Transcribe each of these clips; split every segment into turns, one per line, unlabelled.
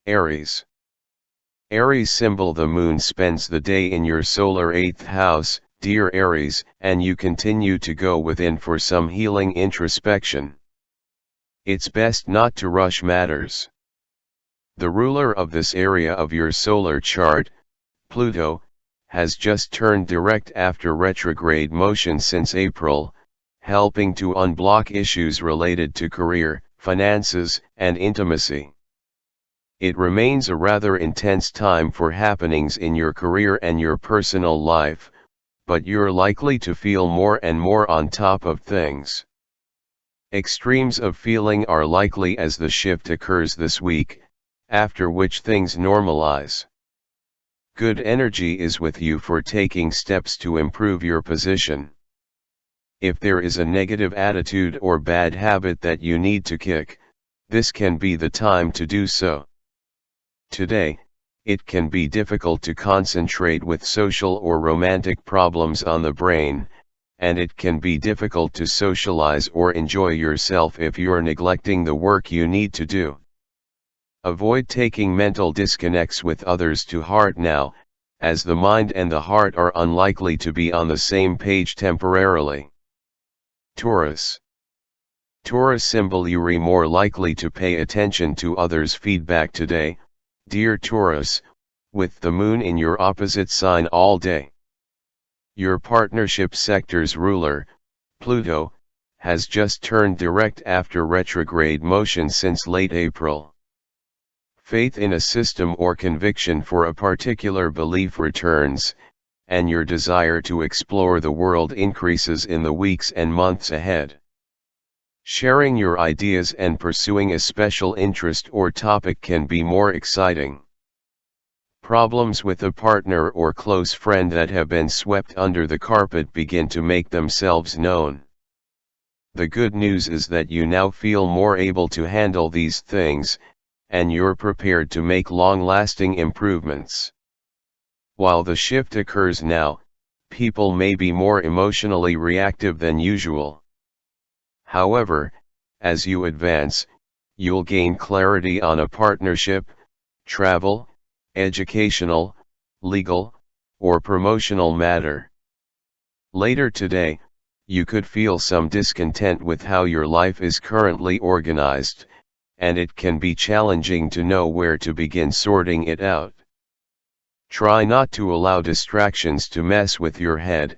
Aries. Aries symbol: the moon spends the day in your solar 8th house, dear Aries, and you continue to go within for some healing introspection. It's best not to rush matters. The ruler of this area of your solar chart, Pluto, has just turned direct after retrograde motion since April, helping to unblock issues related to career, finances, and intimacy. It remains a rather intense time for happenings in your career and your personal life, but you're likely to feel more and more on top of things. Extremes of feeling are likely as the shift occurs this week, after which things normalize. Good energy is with you for taking steps to improve your position. If there is a negative attitude or bad habit that you need to kick, this can be the time to do so. Today, it can be difficult to concentrate with social or romantic problems on the brain, and it can be difficult to socialize or enjoy yourself if you're neglecting the work you need to do. Avoid taking mental disconnects with others to heart now, as the mind and the heart are unlikely to be on the same page temporarily. Taurus. Taurus symbol: you're more likely to pay attention to others' feedback today, dear Taurus, with the moon in your opposite sign all day. Your partnership sector's ruler, Pluto, has just turned direct after retrograde motion since late April. Faith in a system or conviction for a particular belief returns, and your desire to explore the world increases in the weeks and months ahead. Sharing your ideas and pursuing a special interest or topic can be more exciting. Problems with a partner or close friend that have been swept under the carpet begin to make themselves known. The good news is that you now feel more able to handle these things, and you're prepared to make long-lasting improvements. While the shift occurs now, people may be more emotionally reactive than usual. However, as you advance, you'll gain clarity on a partnership, travel, educational, legal, or promotional matter. Later today, you could feel some discontent with how your life is currently organized, and it can be challenging to know where to begin sorting it out. Try not to allow distractions to mess with your head,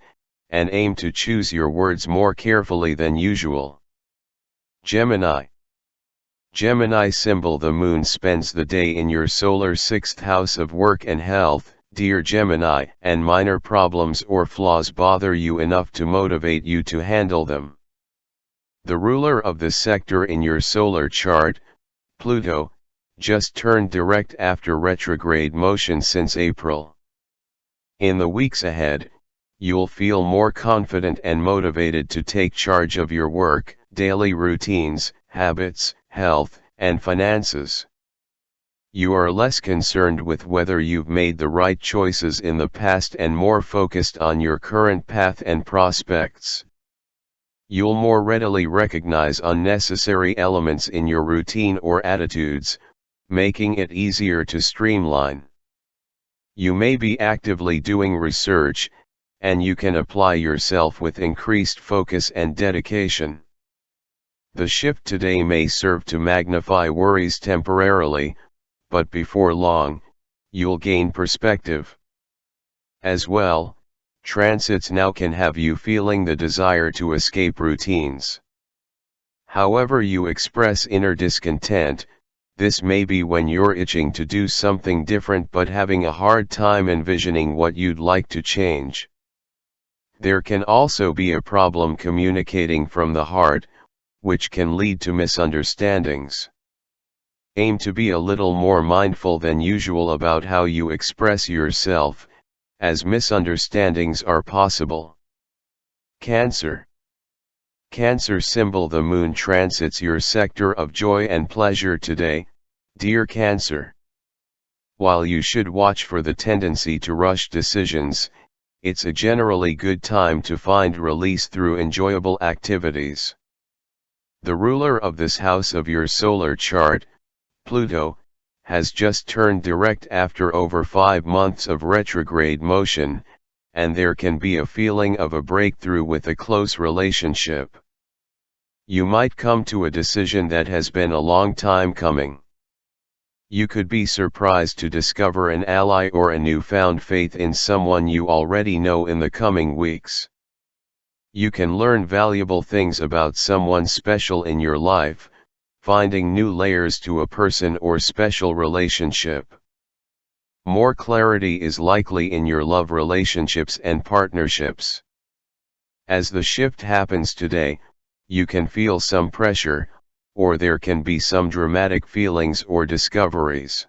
and aim to choose your words more carefully than usual. Gemini. Gemini symbol: the moon spends the day in your solar 6th house of work and health, dear Gemini, and minor problems or flaws bother you enough to motivate you to handle them. The ruler of this sector in your solar chart, Pluto, just turned direct after retrograde motion since April. In the weeks ahead, you'll feel more confident and motivated to take charge of your work, daily routines, habits, health, and finances. You are less concerned with whether you've made the right choices in the past and more focused on your current path and prospects. You'll more readily recognize unnecessary elements in your routine or attitudes, making it easier to streamline. You may be actively doing research, and you can apply yourself with increased focus and dedication. The shift today may serve to magnify worries temporarily, but before long, you'll gain perspective. As well, transits now can have you feeling the desire to escape routines. However you express inner discontent, this may be when you're itching to do something different but having a hard time envisioning what you'd like to change. There can also be a problem communicating from the heart, which can lead to misunderstandings. Aim to be a little more mindful than usual about how you express yourself, as misunderstandings are possible. Cancer. Cancer symbol: the moon transits your sector of joy and pleasure today, dear Cancer. While you should watch for the tendency to rush decisions, it's a generally good time to find release through enjoyable activities. The ruler of this house of your solar chart, Pluto, has just turned direct after over 5 months of retrograde motion, and there can be a feeling of a breakthrough with a close relationship. You might come to a decision that has been a long time coming. You could be surprised to discover an ally or a newfound faith in someone you already know in the coming weeks. You can learn valuable things about someone special in your life, finding new layers to a person or special relationship. More clarity is likely in your love relationships and partnerships. As the shift happens today, you can feel some pressure, or there can be some dramatic feelings or discoveries.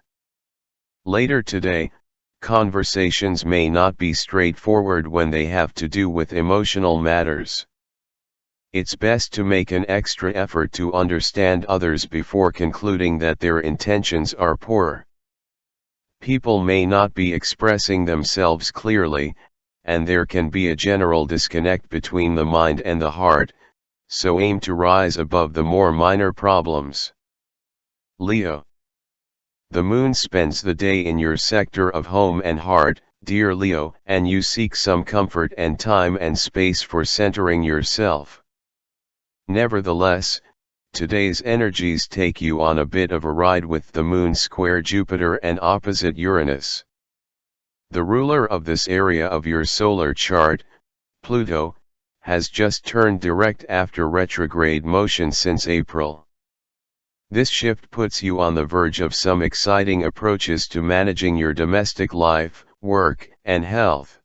Later today, conversations may not be straightforward when they have to do with emotional matters. It's best to make an extra effort to understand others before concluding that their intentions are poor. People may not be expressing themselves clearly, and there can be a general disconnect between the mind and the heart, so aim to rise above the more minor problems. Leo. The moon spends the day in your sector of home and heart, dear Leo, and you seek some comfort and time and space for centering yourself. Nevertheless, today's energies take you on a bit of a ride with the moon square Jupiter and opposite Uranus. The ruler of this area of your solar chart, Pluto, has just turned direct after retrograde motion since April. This shift puts you on the verge of some exciting approaches to managing your domestic life, work, and health.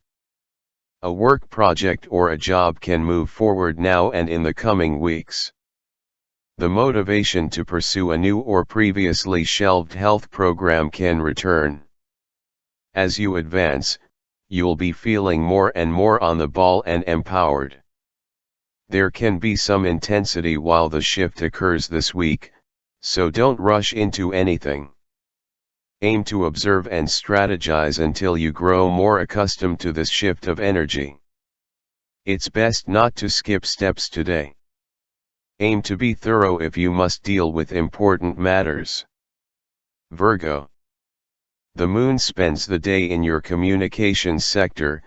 A work project or a job can move forward now and in the coming weeks. The motivation to pursue a new or previously shelved health program can return. As you advance, you'll be feeling more and more on the ball and empowered. There can be some intensity while the shift occurs this week, so don't rush into anything. Aim to observe and strategize until you grow more accustomed to this shift of energy. It's best not to skip steps today. Aim to be thorough if you must deal with important matters. Virgo. The moon spends the day in your communications sector,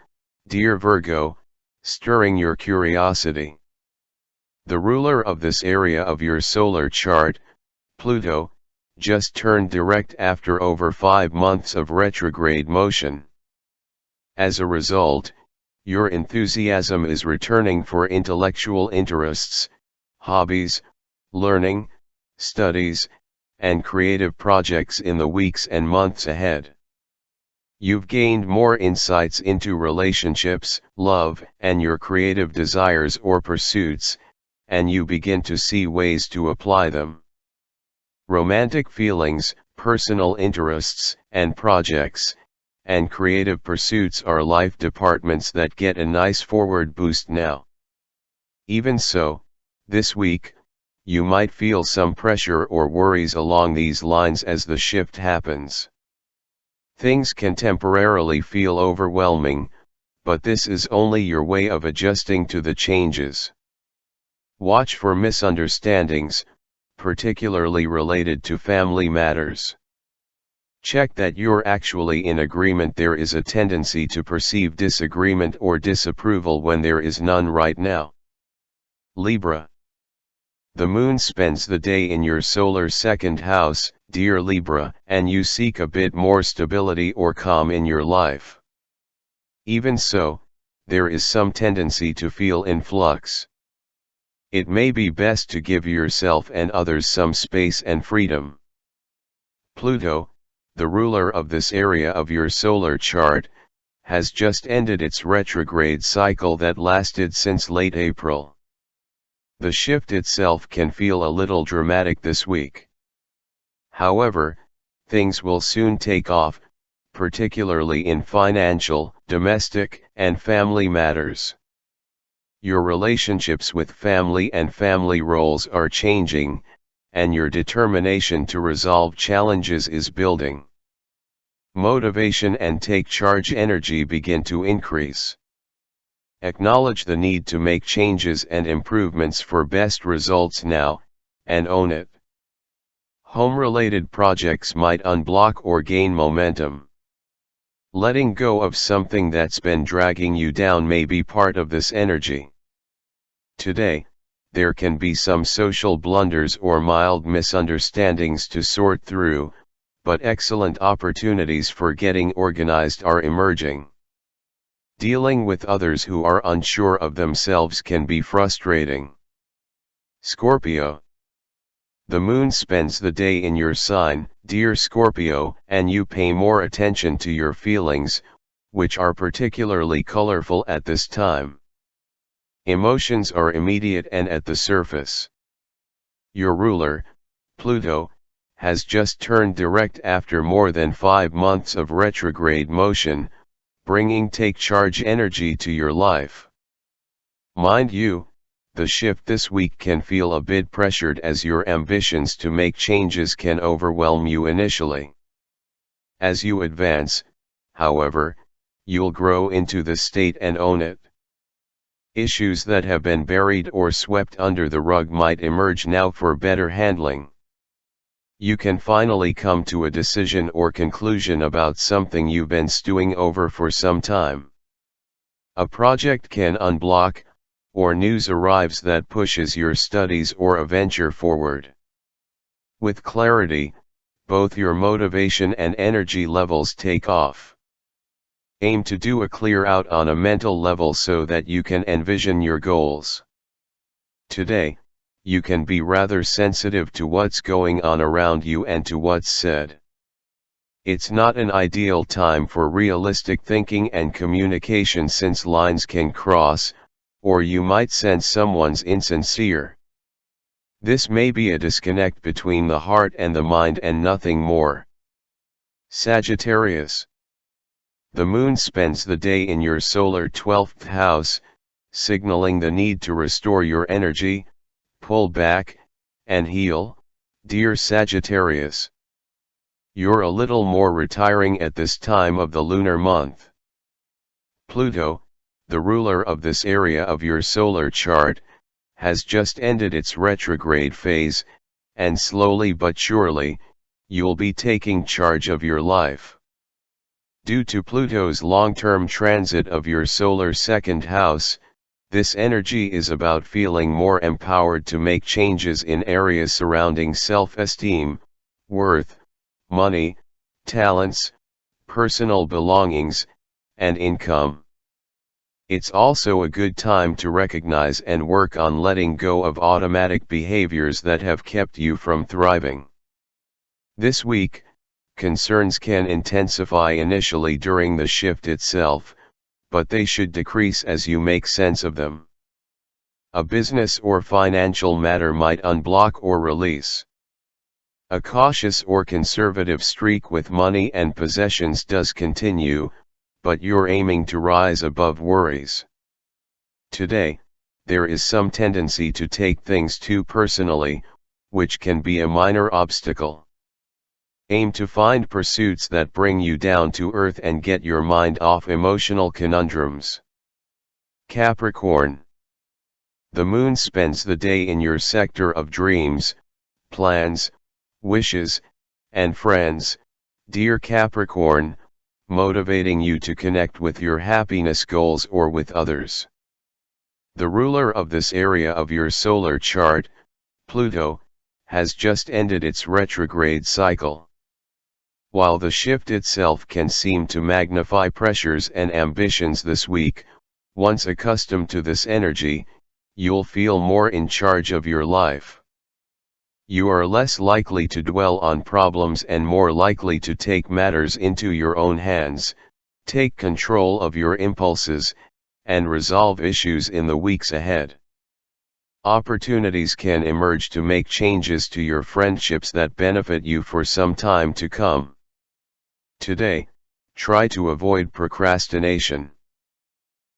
dear Virgo, stirring your curiosity. The ruler of this area of your solar chart, Pluto, just turned direct after over 5 months of retrograde motion. As a result, your enthusiasm is returning for intellectual interests, hobbies, learning, studies, and creative projects in the weeks and months ahead. You've gained more insights into relationships, love, and your creative desires or pursuits, and you begin to see ways to apply them. Romantic feelings, personal interests, and projects, and creative pursuits are life departments that get a nice forward boost now. Even so, this week, you might feel some pressure or worries along these lines as the shift happens. Things can temporarily feel overwhelming, but this is only your way of adjusting to the changes. Watch for misunderstandings, particularly related to family matters. Check that you're actually in agreement. There is a tendency to perceive disagreement or disapproval when there is none right now. Libra. The moon spends the day in your solar second house, dear Libra, and you seek a bit more stability or calm in your life. Even so, there is some tendency to feel in flux. It may be best to give yourself and others some space and freedom. Pluto, the ruler of this area of your solar chart, has just ended its retrograde cycle that lasted since late April. The shift itself can feel a little dramatic this week. However, things will soon take off, particularly in financial, domestic, and family matters. Your relationships with family and family roles are changing, and your determination to resolve challenges is building. Motivation and take charge energy begin to increase. Acknowledge the need to make changes and improvements for best results now, and own it. Home-related projects might unblock or gain momentum. Letting go of something that's been dragging you down may be part of this energy. Today, there can be some social blunders or mild misunderstandings to sort through, but excellent opportunities for getting organized are emerging. Dealing with others who are unsure of themselves can be frustrating. Scorpio. The moon spends the day in your sign, dear Scorpio, and you pay more attention to your feelings, which are particularly colorful at this time. Emotions are immediate and at the surface. Your ruler, Pluto, has just turned direct after more than 5 months of retrograde motion, bringing take charge energy to your life. Mind you, the shift this week can feel a bit pressured as your ambitions to make changes can overwhelm you initially. As you advance, however, you'll grow into the state and own it. Issues that have been buried or swept under the rug might emerge now for better handling. You can finally come to a decision or conclusion about something you've been stewing over for some time. A project can unblock, or news arrives that pushes your studies or a venture forward. With clarity, both your motivation and energy levels take off. Aim to do a clear out on a mental level so that you can envision your goals. Today, you can be rather sensitive to what's going on around you and to what's said. It's not an ideal time for realistic thinking and communication since lines can cross, or you might sense someone's insincere. This may be a disconnect between the heart and the mind and nothing more. Sagittarius. The moon spends the day in your solar 12th house, signaling the need to restore your energy, pull back, and heal, dear Sagittarius. You're a little more retiring at this time of the lunar month. Pluto, the ruler of this area of your solar chart, has just ended its retrograde phase, and slowly but surely, you'll be taking charge of your life. Due to Pluto's long-term transit of your solar second house, this energy is about feeling more empowered to make changes in areas surrounding self-esteem, worth, money, talents, personal belongings, and income. It's also a good time to recognize and work on letting go of automatic behaviors that have kept you from thriving. This week, concerns can intensify initially during the shift itself, but they should decrease as you make sense of them. A business or financial matter might unblock or release. A cautious or conservative streak with money and possessions does continue, but you're aiming to rise above worries. Today, there is some tendency to take things too personally, which can be a minor obstacle. Aim to find pursuits that bring you down to earth and get your mind off emotional conundrums. Capricorn. The moon spends the day in your sector of dreams, plans, wishes, and friends, dear Capricorn, motivating you to connect with your happiness goals or with others. The ruler of this area of your solar chart, Pluto, has just ended its retrograde cycle. While the shift itself can seem to magnify pressures and ambitions this week, once accustomed to this energy, you'll feel more in charge of your life. You are less likely to dwell on problems and more likely to take matters into your own hands, take control of your impulses, and resolve issues in the weeks ahead. Opportunities can emerge to make changes to your friendships that benefit you for some time to come. Today, try to avoid procrastination.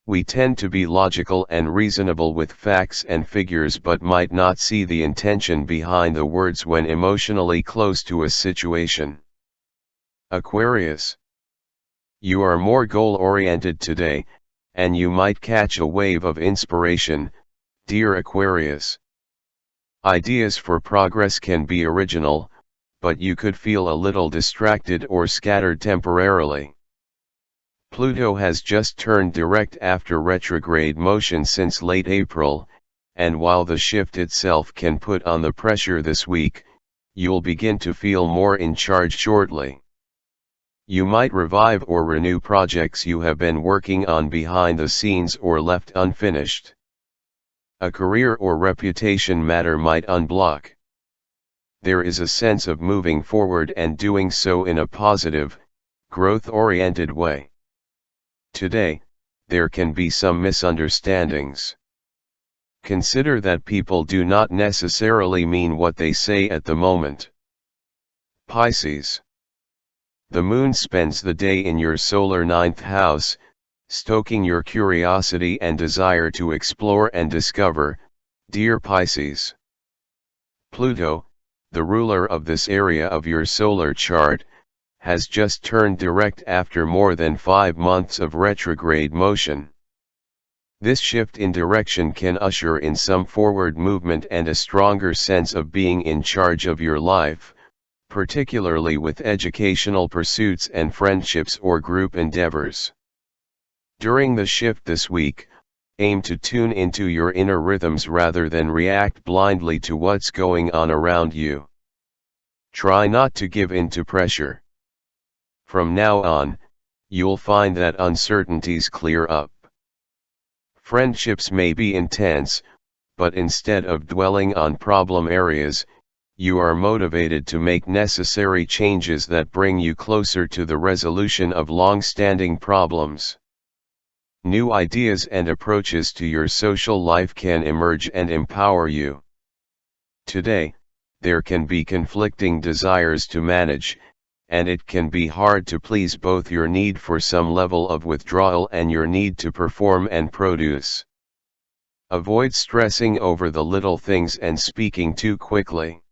We tend to be logical and reasonable with facts and figures but might not see the intention behind the words when emotionally close to a situation. Aquarius. You are more goal-oriented today, and you might catch a wave of inspiration, dear Aquarius. Ideas for progress can be original, but you could feel a little distracted or scattered temporarily. Pluto has just turned direct after retrograde motion since late April, and while the shift itself can put on the pressure this week, you'll begin to feel more in charge shortly. You might revive or renew projects you have been working on behind the scenes or left unfinished. A career or reputation matter might unblock. There is a sense of moving forward and doing so in a positive, growth-oriented way. Today, there can be some misunderstandings. Consider that people do not necessarily mean what they say at the moment. Pisces. The moon spends the day in your solar ninth house, stoking your curiosity and desire to explore and discover, dear Pisces. Pluto, the ruler of this area of your solar chart, has just turned direct after more than 5 months of retrograde motion. This shift in direction can usher in some forward movement and a stronger sense of being in charge of your life, particularly with educational pursuits and friendships or group endeavors. During the shift this week, aim to tune into your inner rhythms rather than react blindly to what's going on around you. Try not to give in to pressure. From now on, you'll find that uncertainties clear up. Friendships may be intense, but instead of dwelling on problem areas, you are motivated to make necessary changes that bring you closer to the resolution of long-standing problems. New ideas and approaches to your social life can emerge and empower you. Today, there can be conflicting desires to manage, and it can be hard to please both your need for some level of withdrawal and your need to perform and produce. Avoid stressing over the little things and speaking too quickly.